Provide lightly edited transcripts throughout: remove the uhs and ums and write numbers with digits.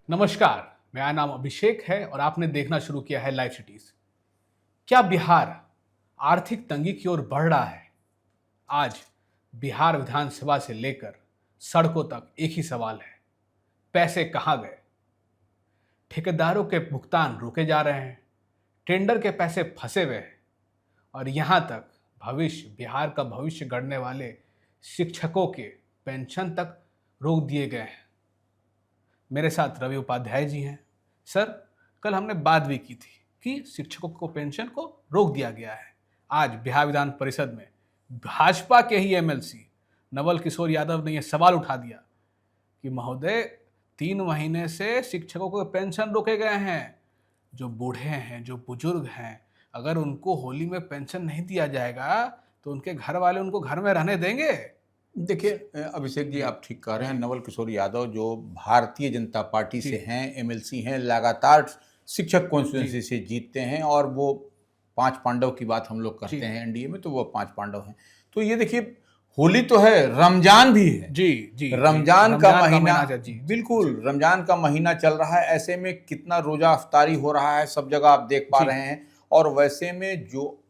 नमस्कार। मेरा नाम अभिषेक है और आपने देखना शुरू किया है लाइव सिटीज। क्या बिहार आर्थिक तंगी की ओर बढ़ रहा है? आज बिहार विधानसभा से लेकर सड़कों तक एक ही सवाल है, पैसे कहाँ गए? ठेकेदारों के भुगतान रोके जा रहे हैं, टेंडर के पैसे फंसे हुए हैं और यहाँ तक बिहार का भविष्य गढ़ने वाले शिक्षकों के पेंशन तक रोक दिए गए हैं। मेरे साथ रवि उपाध्याय जी हैं। सर, कल हमने बात भी की थी कि शिक्षकों को पेंशन को रोक दिया गया है। आज बिहार विधान परिषद में भाजपा के ही एमएलसी नवल किशोर यादव ने यह सवाल उठा दिया कि महोदय, 3 महीने से शिक्षकों को पेंशन रोके गए हैं। जो बूढ़े हैं, जो बुजुर्ग हैं, अगर उनको होली में पेंशन नहीं दिया जाएगा तो उनके घर वाले उनको घर में रहने देंगे? देखिए अभिषेक जी, आप ठीक कह रहे हैं। नवल किशोर यादव जो भारतीय जनता पार्टी से हैं, एमएलसी हैं, लगातार शिक्षक कॉन्स्टिट्यूंसी से जीतते हैं और वो 5 पांडव की बात हम लोग करते हैं एनडीए में, तो वो 5 पांडव हैं। तो ये देखिए, होली तो है, रमजान भी है। जी रमजान का महीना, जी, बिल्कुल रमजान का महीना चल रहा है। ऐसे में कितना रोजा अफ्तारी हो रहा है, सब जगह आप देख पा रहे हैं। और वैसे में जो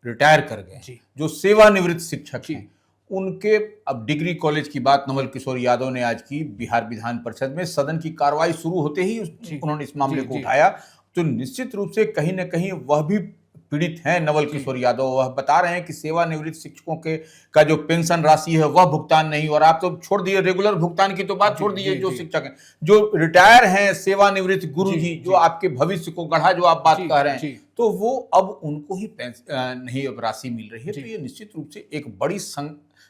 रिटायर कर गए, जो सेवानिवृत्त शिक्षक हैं, उनके, अब डिग्री कॉलेज की बात नवल किशोर यादव ने आज की बिहार विधान परिषद में। सदन की कार्रवाई शुरू होते ही उन्होंने इस मामले को उठाया। तो निश्चित रूप से कहीं ना कहीं वह भी पीड़ित हैं। नवल किशोर यादव वह बता रहे हैं कि सेवानिवृत्त शिक्षकों के का जो पेंशन राशि है वह भुगतान नहीं। और आप तो छोड़ दिए रेगुलर भुगतान की तो बात छोड़ दिए, जो शिक्षक हैं, जो रिटायर हैं, सेवानिवृत्त गुरुजी जो आपके भविष्य को गढ़ा, जो आप बात कह रहे हैं, तो वो अब उनको ही नहीं अब राशि मिल रही है। तो ये निश्चित रूप से एक बड़ी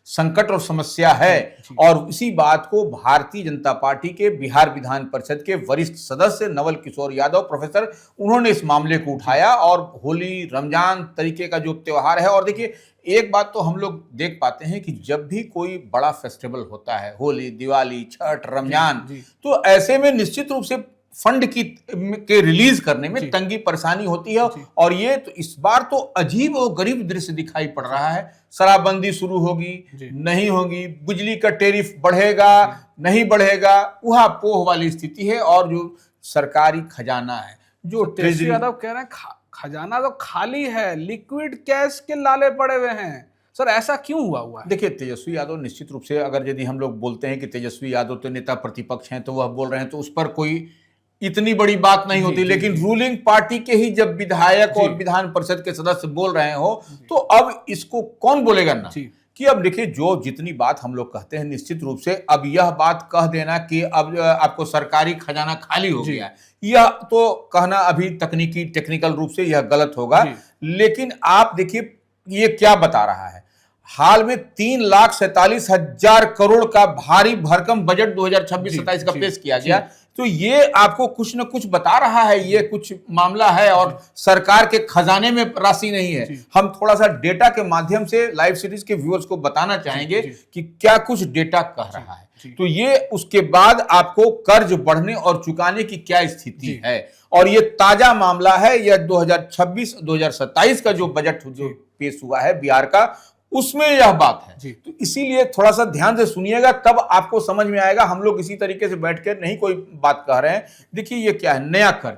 संकट और समस्या है। और इसी बात को भारतीय जनता पार्टी के बिहार विधान परिषद के वरिष्ठ सदस्य नवल किशोर यादव प्रोफेसर, उन्होंने इस मामले को उठाया। और होली, रमजान तरीके का जो त्योहार है, और देखिए एक बात तो हम लोग देख पाते हैं कि जब भी कोई बड़ा फेस्टिवल होता है, होली, दिवाली, छठ, रमजान, तो ऐसे में निश्चित रूप से फंड के रिलीज करने में तंगी परेशानी होती है। और ये तो इस बार तो अजीब और गरीब दृश्य दिखाई पड़ रहा है। शराबबंदी शुरू होगी, नहीं होगी, बिजली का टैरिफ बढ़ेगा, नहीं बढ़ेगा, वहां पोह वाली स्थिति है। और जो सरकारी खजाना है, जो तेजस्वी यादव कह रहे हैं खजाना तो खाली है, लिक्विड कैश के लाले पड़े हुए हैं। सर, ऐसा क्यों हुआ है? देखिए, तेजस्वी यादव निश्चित रूप से, अगर यदि हम लोग बोलते हैं कि तेजस्वी यादव तो नेता प्रतिपक्ष हैं, तो वह बोल रहे हैं, तो उस पर कोई इतनी बड़ी बात नहीं होती। लेकिन रूलिंग पार्टी के ही जब विधायक और विधान परिषद के सदस्य बोल रहे हो, तो अब इसको कौन बोलेगा ना? कि अब देखिए, जो जितनी बात हम लोग कहते हैं, निश्चित रूप से अब यह बात कह देना कि अब आपको सरकारी खजाना खाली हो गया, यह तो कहना अभी टेक्निकल रूप से यह गलत होगा। लेकिन आप देखिए, ये क्या बता रहा है। हाल में 3,47,000 करोड़ का भारी भरकम बजट 2026-27 का पेश किया गया। तो ये आपको कुछ न कुछ बता रहा है, ये कुछ मामला है और सरकार के खजाने में राशि नहीं है। हम थोड़ा सा डेटा के माध्यम से लाइव सीरीज के व्यूअर्स को बताना चाहेंगे कि क्या कुछ डेटा कह रहा है। तो ये उसके बाद आपको कर्ज बढ़ने और चुकाने की क्या स्थिति है, और ये ताजा मामला है। यह 2026-2027 का जो बजट जो पेश हुआ है बिहार का, उसमें यह बात है। तो इसीलिए थोड़ा सा ध्यान से सुनिएगा, तब आपको समझ में आएगा। हम लोग इसी तरीके से बैठ कर नहीं कोई बात कह रहे हैं। देखिए, ये क्या है, नया कर्ज।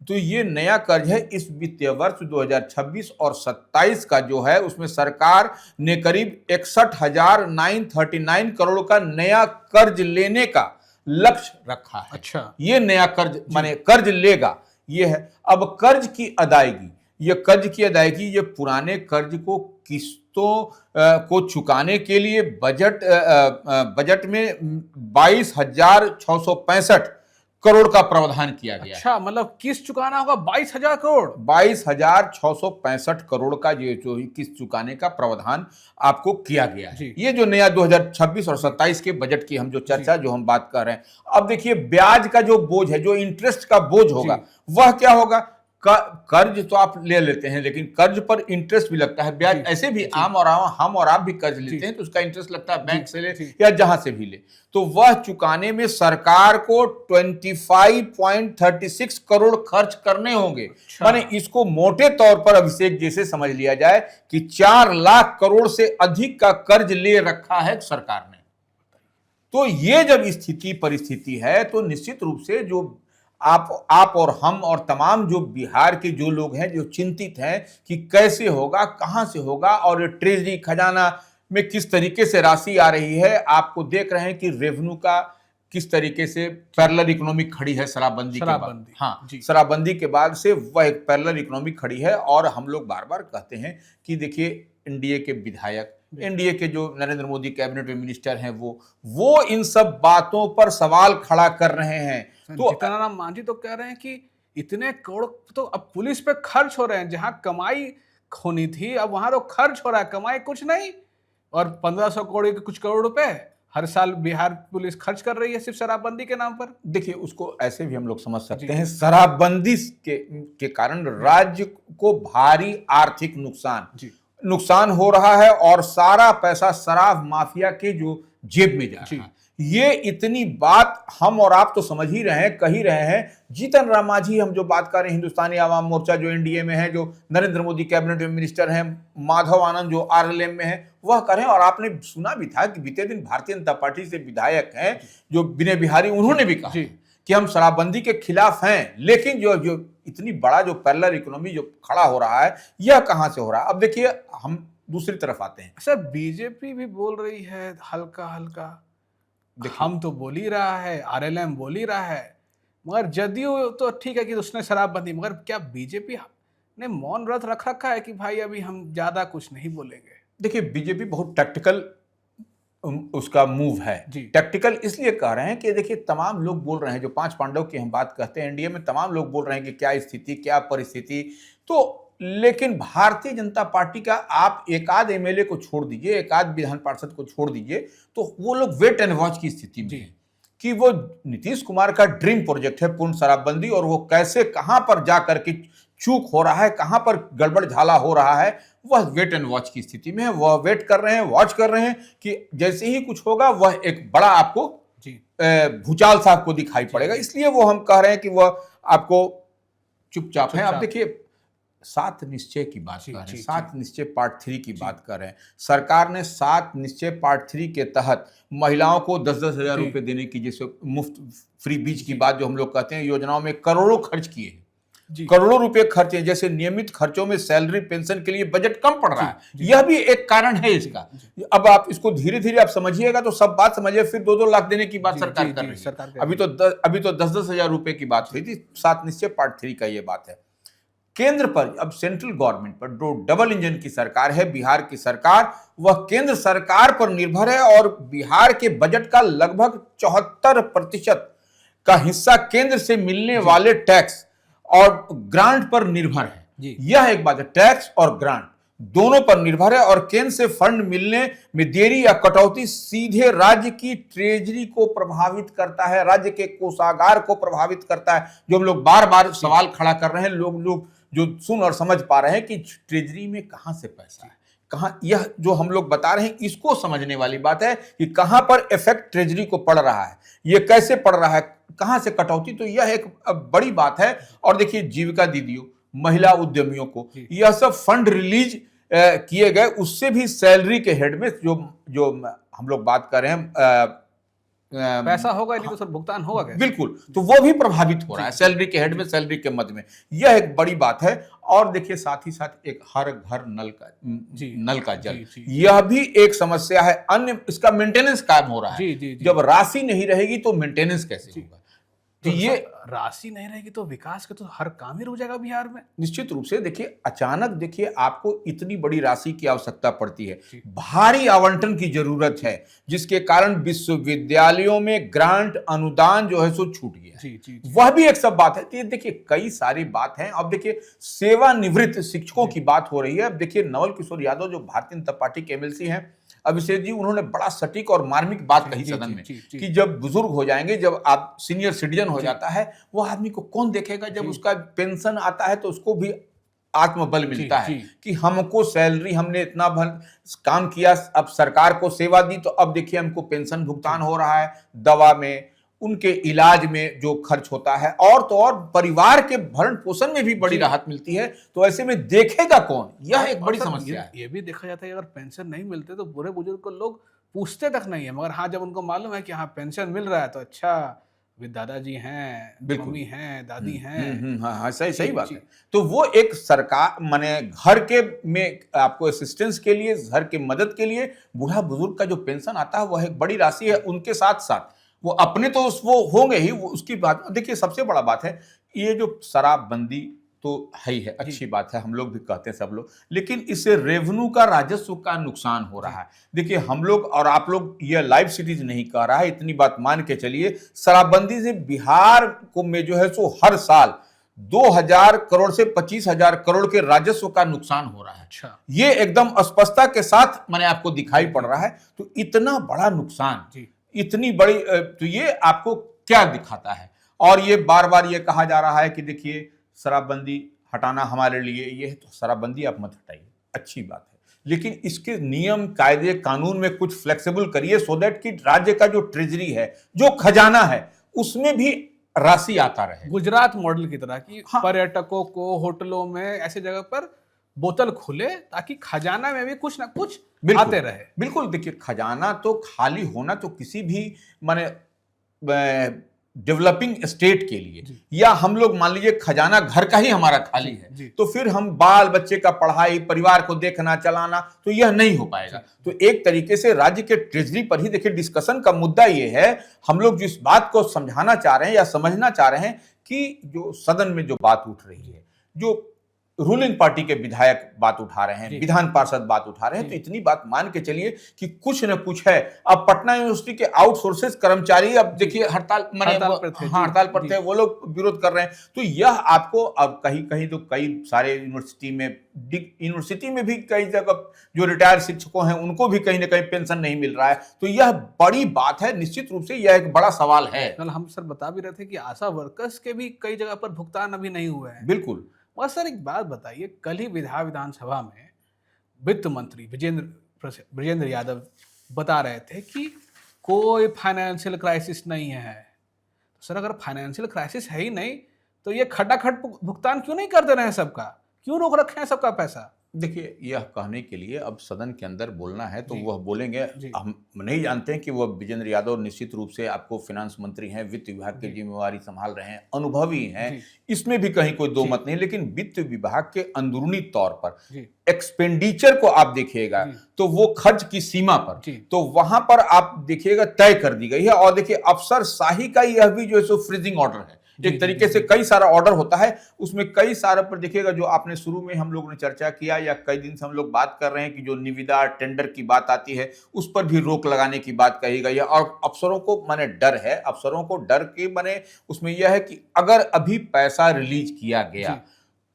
तो ये नया कर्ज है। इस वित्तीय वर्ष 2026 और 27 का जो है, उसमें सरकार ने करीब 61,939 करोड़ का नया कर्ज लेने का लक्ष्य रखा है। अच्छा, ये नया कर्ज माने कर्ज लेगा, ये है। अब कर्ज की अदायगी, ये पुराने कर्ज को किस्तों को चुकाने के लिए बजट में 22,665 करोड़ का प्रावधान किया गया। अच्छा, मतलब किस्त चुकाना होगा 22,000 करोड़? 22,665 करोड़ का ये जो किस्त चुकाने का प्रावधान आपको किया गया है। ये जो नया 2026 और 27 के बजट की हम जो चर्चा, जो हम बात कर रहे हैं। अब देखिए, ब्याज का जो बोझ है, जो इंटरेस्ट का बोझ होगा, वह क्या होगा। कर्ज तो आप ले लेते हैं, लेकिन कर्ज पर इंटरेस्ट भी लगता है, ब्याज। ऐसे भी हम और आप भी कर्ज लेते हैं, तो उसका इंटरेस्ट लगता है, बैंक से ले या जहां से भी ले। तो वह चुकाने में सरकार को 25.36 करोड़ खर्च करने होंगे। माने इसको मोटे तौर पर अभिषेक जैसे समझ लिया जाए कि 4 लाख करोड़ से अधिक का कर्ज ले रखा है सरकार ने। तो ये जब स्थिति परिस्थिति है, तो निश्चित रूप से जो आप और हम और तमाम जो बिहार के जो लोग हैं जो चिंतित हैं कि कैसे होगा, कहां से होगा, और ये ट्रेजरी खजाना में किस तरीके से राशि आ रही है। आपको देख रहे हैं कि रेवेन्यू का किस तरीके से पैरेलल इकोनॉमी खड़ी है शराबबंदी के बाद। हाँ, शराबबंदी के बाद से वह एक पैरेलल इकोनॉमी खड़ी है। और हम लोग बार बार कहते हैं कि देखिए एनडीए के विधायक, एनडीए के जो नरेंद्र मोदी कैबिनेट में मिनिस्टर हैं, वो इन सब बातों पर सवाल खड़ा कर रहे हैं। तो जीतन मांझी तो कह रहे हैं कि इतने करोड़ तो अब पुलिस पे खर्च हो रहे हैं, जहां कमाई होनी थी अब वहां तो खर्च हो रहा है, कमाई कुछ नहीं। और 1500 करोड़ के कुछ करोड़ रुपए हर साल बिहार पुलिस खर्च कर रही है सिर्फ शराबबंदी के नाम पर। देखिए उसको ऐसे भी हम लोग समझ सकते हैं, शराबबंदी के कारण राज्य को भारी आर्थिक नुकसान हो रहा है और सारा पैसा शराब माफिया के जो जेब में जा रहा है। ये इतनी बात हम और आप तो समझ ही रहे हैं, कह ही रहे हैं। जीतन राम मांझी हम जो बात कर रहे हैं, हिंदुस्तानी आवाम मोर्चा जो एनडीए में है, जो नरेंद्र मोदी कैबिनेट में मिनिस्टर हैं, माधव आनंद जो आरएलएम में है, वह करें। और आपने सुना भी था कि बीते दिन भारतीय जनता पार्टी से विधायक हैं जो विनय बिहारी, उन्होंने भी कहा कि हम शराबबंदी के खिलाफ हैं, लेकिन जो इतनी बड़ा जो पैरेलल इकोनॉमी जो खड़ा हो रहा है, यह कहां से हो रहा है। अब देखिए हम दूसरी तरफ आते हैं। सर बीजेपी भी बोल रही है हल्का हल्का, हम तो बोल ही रहा है, आरएलएम बोल ही रहा है, मगर जदयू तो ठीक है कि उसने शराबबंदी, मगर क्या बीजेपी ने मौन व्रत रख रखा है कि भाई अभी हम ज्यादा कुछ नहीं बोलेंगे? देखिए बीजेपी बहुत टैक्टिकल उसका मूव है। टैक्टिकल इसलिए कह रहे हैं कि देखिए तमाम लोग बोल रहे हैं, जो 5 पांडव की हम बात करते हैं एनडीए में, तमाम लोग बोल रहे हैं कि क्या स्थिति, क्या परिस्थिति। तो लेकिन भारतीय जनता पार्टी का आप एक आध एमएलए को छोड़ दीजिए, एक आध विधान पार्षद को छोड़ दीजिए, तो वो लोग वेट एंड वॉच की स्थिति में है कि वो नीतीश कुमार का ड्रीम प्रोजेक्ट है पूर्ण शराबबंदी, और वो कैसे कहां पर जाकर के चूक हो रहा है, कहां पर गड़बड़ झाला हो रहा है, वह वेट एंड वॉच की स्थिति में है। वह वेट कर रहे हैं, वॉच कर रहे हैं कि जैसे ही कुछ होगा वह एक बड़ा आपको भूचाल सा आपको दिखाई पड़ेगा। इसलिए वो हम कह रहे हैं कि वह आपको चुपचाप है। अब देखिए 7 निश्चय की बात कर रहे हैं, 7 निश्चय पार्ट 3 की बात कर रहे हैं। सरकार ने 7 निश्चय पार्ट 3 के तहत महिलाओं को 10-10 हजार रुपए देने की, जैसे मुफ्त फ्री बीज की बात जो हम लोग कहते हैं, योजनाओं में करोड़ों खर्च किए, करोड़ों रुपए खर्च हैं। जैसे नियमित खर्चों में सैलरी पेंशन के लिए बजट कम पड़ रहा है, यह भी एक कारण है इसका। अब आप इसको धीरे धीरे आप समझिएगा तो सब बात समझिए। फिर 2-2 लाख देने की बात सरकार कर रही है। अभी तो 10-10 हजार रुपए की बात हुई थी। 7 निश्चय पार्ट 3 का ये बात है। केंद्र पर अब सेंट्रल गवर्नमेंट पर जो डबल इंजन की सरकार है बिहार की सरकार, वह केंद्र सरकार पर निर्भर है और बिहार के बजट का लगभग 74% का हिस्सा केंद्र से मिलने वाले टैक्स और ग्रांट पर निर्भर है। यह एक बात है, टैक्स और ग्रांट दोनों पर निर्भर है। और केंद्र से फंड मिलने में देरी या कटौती सीधे राज्य की ट्रेजरी को प्रभावित करता है, राज्य के कोषागार को प्रभावित करता है। जो हम लोग बार बार सवाल खड़ा कर रहे हैं, लोग जो सुन और समझ पा रहे हैं कि ट्रेजरी में कहां से पैसा है, कहां, यह जो हम लोग बता रहे हैं इसको समझने वाली बात है कि कहां पर इफेक्ट ट्रेजरी को पड़ रहा है, ये कैसे पड़ रहा है, कहां से कटौती। तो यह एक बड़ी बात है। और देखिए जीविका दीदियों, महिला उद्यमियों को यह सब फंड रिलीज किए गए, उससे भी सैलरी के हेड में जो हम लोग बात कर रहे हैं पैसा होगा नहीं तो सर भुगतान होगा कैसे? बिल्कुल, तो वो भी प्रभावित हो रहा है सैलरी के हेड में, सैलरी के मध्य में। यह एक बड़ी बात है। और देखिए साथ ही साथ एक हर घर नल का जल, यह भी एक समस्या है। अन्य इसका मेंटेनेंस काम हो रहा है। जब राशि नहीं रहेगी तो मेंटेनेंस कैसे होगा? तो ये राशि नहीं रहेगी तो विकास का तो हर काम ही रुक जाएगा बिहार में। निश्चित रूप से देखिए अचानक देखिए आपको इतनी बड़ी राशि की आवश्यकता पड़ती है, भारी आवंटन की जरूरत है, जिसके कारण विश्वविद्यालयों में ग्रांट अनुदान जो है सो छूट गया। वह भी एक सब बात है। तो देखिए कई सारी बात है। अब देखिए सेवानिवृत्त शिक्षकों की बात हो रही है। अब देखिए नवल किशोर यादव जो भारतीय जनता पार्टी के एमएलसी हैं, अभिषेक जी, उन्होंने बड़ा सटीक और मार्मिक बात कही सदन में कि जब बुजुर्ग हो जाएंगे, जब आप सीनियर सिटीजन हो जाता है, वो आदमी को कौन देखेगा? जब उसका पेंशन आता है तो उसको भी आत्मबल मिलता है कि हमको सैलरी, हमने इतना काम किया, अब सरकार को सेवा दी, तो अब देखिए हमको पेंशन भुगतान हो रहा है, दवा में, उनके इलाज में जो खर्च होता है, और तो और परिवार के भरण पोषण में भी बड़ी राहत मिलती है। तो ऐसे में देखेगा कौन? यह एक बड़ी समस्या है। ये भी देखा जाता है अगर पेंशन नहीं मिलते तो बुरे बुजुर्ग को लोग पूछते तक नहीं है, मगर हाँ जब उनको मालूम है कि हाँ पेंशन मिल रहा है तो अच्छा दादाजी हैं, बिल्कुल। मम्मी हैं, दादी हैं। हाँ हाँ, सही सही जी, बात जी। है। तो वो एक सरकार माने घर के में आपको असिस्टेंस के लिए, घर की मदद के लिए बूढ़ा बुजुर्ग का जो पेंशन आता है वह एक बड़ी राशि है। उनके साथ साथ वो अपने तो वो होंगे ही, वो उसकी बात देखिए। सबसे बड़ा बात है ये जो शराबबंदी तो है ही है, अच्छी बात है, हम लोग भी कहते हैं सब लोग, लेकिन इससे रेवेन्यू का, राजस्व का नुकसान हो रहा है। देखिए हम लोग और आप लोग, ये लाइव सिटीज नहीं कह रहा है, इतनी बात मान के चलिए, शराबबंदी से बिहार को में जो है सो हर साल 2000 करोड़ से 25,000 करोड़ के राजस्व का नुकसान हो रहा है। अच्छा। ये एकदम स्पष्टता के साथ मैंने आपको दिखाई पड़ रहा है। तो इतना बड़ा नुकसान, इतनी बड़ी, तो ये आपको क्या दिखाता है? और ये बार बार ये कहा जा रहा है कि देखिए शराबबंदी हटाना हमारे लिए ये है, तो शराबबंदी आप मत हटाइए, अच्छी बात है, लेकिन इसके नियम, कायदे, कानून में कुछ फ्लेक्सिबल करिए, सो दैट कि राज्य का जो ट्रेजरी है, जो खजाना है, उसमें भी राशि आता रहे। गुजरात मॉडल की तरह कि हाँ। पर्यटकों को होटलों में ऐसे जगह पर बोतल खुले ताकि खजाना में भी कुछ ना कुछ आते रहे। बिल्कुल। देखिए खजाना तो खाली होना तो किसी भी माने डेवलपिंग स्टेट के लिए, या हम लोग मान लीजिए खजाना घर का ही हमारा खाली है, तो फिर हम बाल बच्चे का पढ़ाई, परिवार को देखना, चलाना, तो यह नहीं हो पाएगा। तो एक तरीके से राज्य के ट्रेजरी पर ही देखिए डिस्कशन का मुद्दा यह है। हम लोग जिस बात को समझाना चाह रहे हैं या समझना चाह रहे हैं कि जो सदन में जो बात उठ रही है, जो रूलिंग पार्टी के विधायक बात उठा रहे हैं, विधान पार्षद बात उठा रहे हैं, तो इतनी बात मान के चलिए कि कुछ न कुछ है। अब पटना यूनिवर्सिटी के आउटसोर्सेस कर्मचारी अब देखिए हड़ताल पर थे, वो लोग विरोध कर रहे हैं। तो यह आपको अब कहीं कहीं तो कई सारे यूनिवर्सिटी में भी कई जगह जो रिटायर्ड शिक्षकों हैं उनको भी कहीं ना कहीं पेंशन नहीं मिल रहा है। तो यह बड़ी बात है, निश्चित रूप से यह एक बड़ा सवाल है। कल हम सर बता भी रहे थे कि आशा वर्कर्स के भी कई जगह पर भुगतान अभी नहीं हुए हैं। बिल्कुल। और सर एक बात बताइए, कल ही विधानसभा में वित्त मंत्री विजेंद्र यादव बता रहे थे कि कोई फाइनेंशियल क्राइसिस नहीं है। तो सर अगर फाइनेंशियल क्राइसिस है ही नहीं तो ये खटाखट भुगतान क्यों नहीं कर दे रहे हैं सबका? क्यों रोक रखे हैं सबका पैसा? देखिए यह कहने के लिए अब सदन के अंदर बोलना है तो वह बोलेंगे। हम नहीं जानते हैं कि वह विजेंद्र यादव निश्चित रूप से आपको फिनांस मंत्री हैं, वित्त विभाग की जिम्मेवारी संभाल रहे हैं, अनुभवी हैं, इसमें भी कहीं कोई दो मत नहीं। लेकिन वित्त विभाग के अंदरूनी तौर पर एक्सपेंडिचर को आप देखिएगा तो वो खर्च की सीमा पर, तो वहां पर आप देखिएगा तय कर दी गई है। और देखिए अफसरशाही का यह भी जो है सो फ्रीजिंग ऑर्डर है। एक तरीके से कई सारा ऑर्डर होता है, उसमें कई सारे पर देखिएगा, जो आपने शुरू में हम लोग ने चर्चा किया या कई दिन से हम लोग बात कर रहे हैं कि जो निविदा टेंडर की बात आती है उस पर भी रोक लगाने की बात कही गई है। और अफसरों को माने डर है, अफसरों को डर के माने उसमें यह है कि अगर अभी पैसा रिलीज किया गया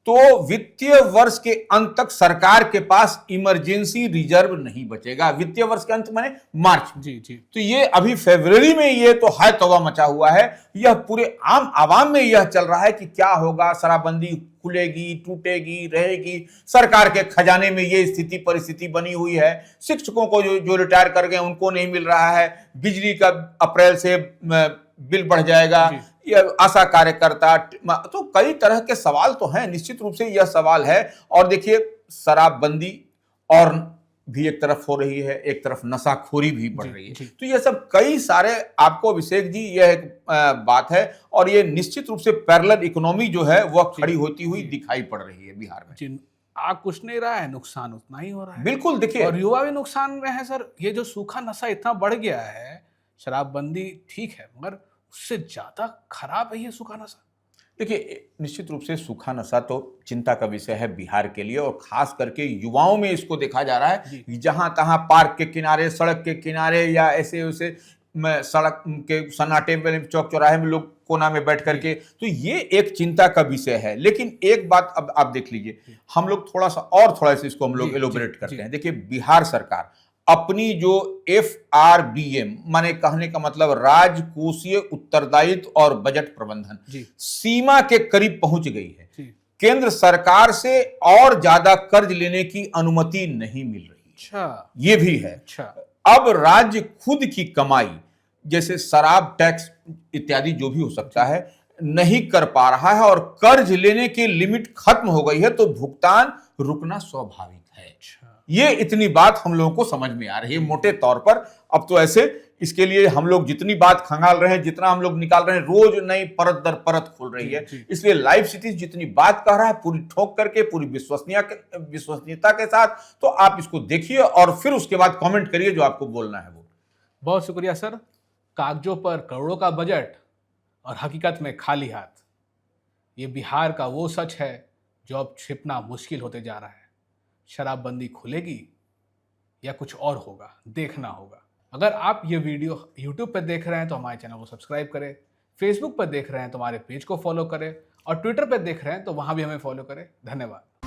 तो वित्तीय वर्ष के अंत तक सरकार के पास इमरजेंसी रिजर्व नहीं बचेगा। वित्तीय वर्ष के अंत माने मार्च। तो ये अभी फरवरी में ये तो हाय तौबा मचा हुआ है। यह पूरे आम आवाम में यह चल रहा है कि क्या होगा, शराबबंदी खुलेगी, टूटेगी, रहेगी, सरकार के खजाने में ये स्थिति परिस्थिति बनी हुई है। शिक्षकों को जो रिटायर कर गए उनको नहीं मिल रहा है, बिजली का अप्रैल से बिल बढ़ जाएगा, आशा कार्यकर्ता, तो कई तरह के सवाल तो हैं। निश्चित रूप से यह सवाल है। और देखिए शराबबंदी और भी एक तरफ हो रही है, एक तरफ नशाखोरी भी बढ़ रही है। तो ये सब कई सारे आपको अभिषेक जी यह एक बात है। और ये निश्चित रूप से पैरेलल इकोनॉमी जो है वह खड़ी होती हुई दिखाई पड़ रही है बिहार में। आग कुछ नहीं रहा है, नुकसान उतना ही हो रहा है। बिल्कुल। देखिए और युवा भी नुकसान में है सर। ये जो सूखा नशा इतना बढ़ गया है, शराबबंदी ठीक है मगर उससे ज्यादा खराब है ये सूखा नशा। देखिए निश्चित रूप से सूखा नशा तो चिंता का विषय है बिहार के लिए, और खास करके युवाओं में इसको देखा जा रहा है। जहां तहां पार्क के किनारे, सड़क के किनारे या ऐसे वैसे सड़क के सन्नाटे में, चौक चौराहे में लोग कोना में बैठ करके, तो ये एक चिंता का विषय है। लेकिन एक बात अब आप देख लीजिए, हम लोग थोड़ा सा इसको हम लोग एलोबरेट करते हैं। देखिए बिहार सरकार अपनी जो FRBM माने कहने का मतलब राजकोषीय उत्तरदायित्व और बजट प्रबंधन सीमा के करीब पहुंच गई है। केंद्र सरकार से और ज्यादा कर्ज लेने की अनुमति नहीं मिल रही। अच्छा, ये भी है। अच्छा, अब राज्य खुद की कमाई जैसे शराब टैक्स इत्यादि जो भी हो सकता है नहीं कर पा रहा है, और कर्ज लेने की लिमिट खत्म हो गई है, तो भुगतान रुकना स्वाभाविक है। ये इतनी बात हम लोगों को समझ में आ रही है मोटे तौर पर। अब तो ऐसे इसके लिए हम लोग जितनी बात खंगाल रहे हैं, जितना हम लोग निकाल रहे हैं, रोज नई परत दर परत खुल रही है। इसलिए लाइव सिटीज जितनी बात कह रहा है पूरी ठोक करके, पूरी विश्वसनीयता के साथ, तो आप इसको देखिए और फिर उसके बाद कमेंट करिए जो आपको बोलना है वो। बहुत शुक्रिया सर। कागजों पर करोड़ों का बजट और हकीकत में खाली हाथ, ये बिहार का वो सच है जो अब छिपना मुश्किल होते जा रहा है। शराबबंदी खुलेगी या कुछ और होगा, देखना होगा। अगर आप ये वीडियो YouTube पर देख रहे हैं तो हमारे चैनल को सब्सक्राइब करें, Facebook पर देख रहे हैं तो हमारे पेज को फॉलो करें और ट्विटर पर देख रहे हैं तो वहां भी हमें फॉलो करें। धन्यवाद।